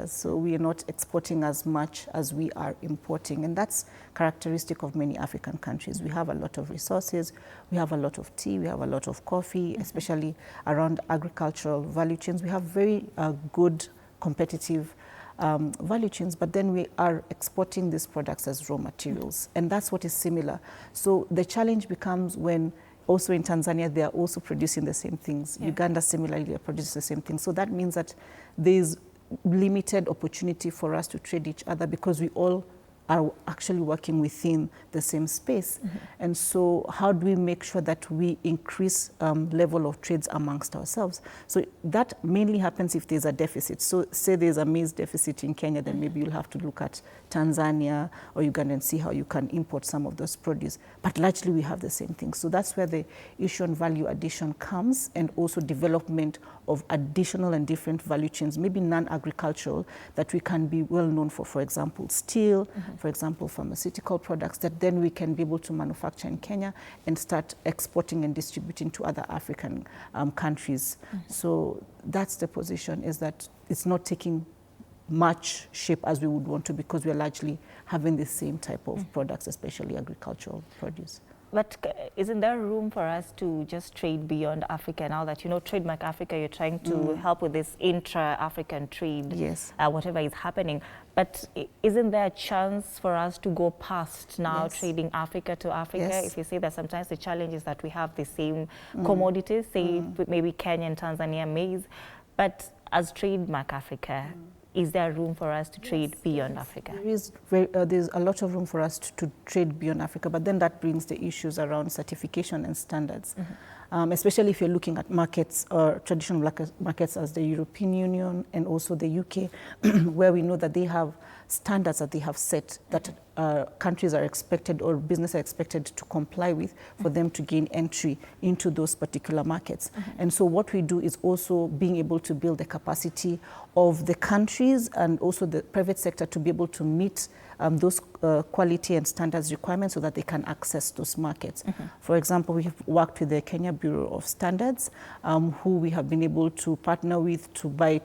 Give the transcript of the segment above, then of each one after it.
So we are not exporting as much as we are importing, and that's characteristic of many African countries. We have a lot of resources, we have a lot of tea, we have a lot of coffee, especially around agricultural value chains. We have very good competitive value chains, but then we are exporting these products as raw materials, and that's what is similar. So the challenge becomes when also in Tanzania, they are also producing the same things. Uganda similarly produces the same things. So that means that there's limited opportunity for us to trade each other because we all are actually working within the same space. And so how do we make sure that we increase level of trades amongst ourselves? So that mainly happens if there's a deficit. So say there's a maize deficit in Kenya, then maybe you'll have to look at Tanzania or Uganda and see how you can import some of those produce. But largely we have the same thing. So that's where the issue on value addition comes, and also development of additional and different value chains, maybe non-agricultural, that we can be well known for example, steel, for example, pharmaceutical products that then we can be able to manufacture in Kenya and start exporting and distributing to other African countries. So that's the position, is that it's not taking much shape as we would want to, because we're largely having the same type of products, especially agricultural produce. But isn't there room for us to just trade beyond Africa now that, you know, Trademark Africa, you're trying to help with this intra-African trade, whatever is happening. But isn't there a chance for us to go past now trading Africa to Africa? If you say that sometimes the challenge is that we have the same commodities, say maybe Kenya and Tanzania maize, but as Trademark Africa, is there room for us to trade beyond Africa? There's a lot of room for us to trade beyond Africa, but then that brings the issues around certification and standards, especially if you're looking at markets or traditional markets as the European Union and also the UK, where we know that they have standards that they have set that countries are expected or business are expected to comply with for them to gain entry into those particular markets. And so what we do is also being able to build the capacity of the countries and also the private sector to be able to meet those quality and standards requirements so that they can access those markets. For example, we have worked with the Kenya Bureau of Standards, who we have been able to partner with to buy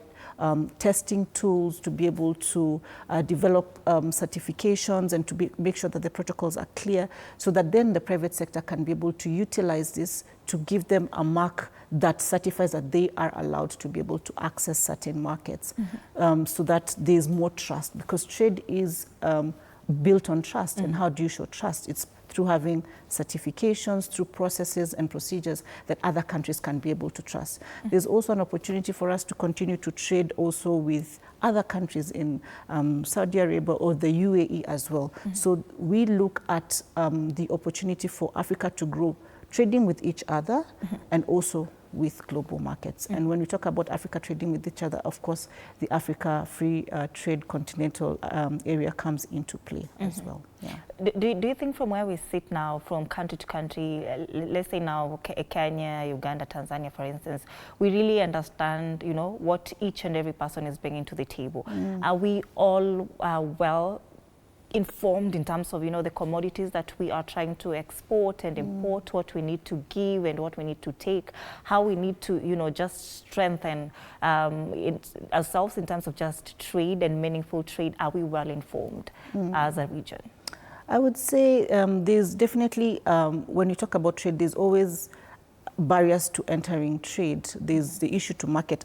testing tools to be able to develop certifications and to make sure that the protocols are clear, so that then the private sector can be able to utilize this to give them a mark that certifies that they are allowed to be able to access certain markets, so that there's more trust, because trade is built on trust. And how do you show trust? It's through having certifications, through processes and procedures that other countries can be able to trust. There's also an opportunity for us to continue to trade also with other countries in Saudi Arabia or the UAE as well. So we look at the opportunity for Africa to grow trading with each other and also with global markets. And when we talk about Africa trading with each other, of course, the Africa Free Trade Continental area comes into play as well. Do you think from where we sit now, from country to country, let's say now Kenya, Uganda, Tanzania, for instance, we really understand, you know, what each and every person is bringing to the table? Are we all well informed in terms of, you know, the commodities that we are trying to export and import, what we need to give and what we need to take, how we need to, you know, just strengthen ourselves in terms of just trade and meaningful trade? Are we well informed as a region? I would say there's definitely, when you talk about trade, there's always barriers to entering trade. There's the issue to market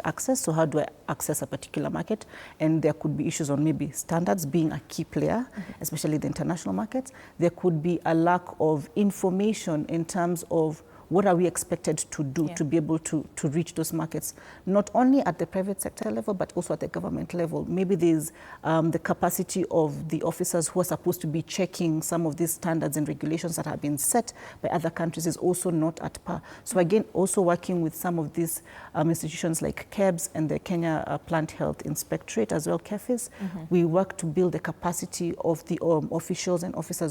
access. So how do I access a particular market? And there could be issues on maybe standards being a key player, especially the international markets. There could be a lack of information in terms of what are we expected to do to be able to reach those markets, not only at the private sector level, but also at the government level. Maybe there's the capacity of the officers who are supposed to be checking some of these standards and regulations that have been set by other countries is also not at par. So again, also working with some of these institutions like KEBS and the Kenya Plant Health Inspectorate as well, KEFIS, we work to build the capacity of the officials and officers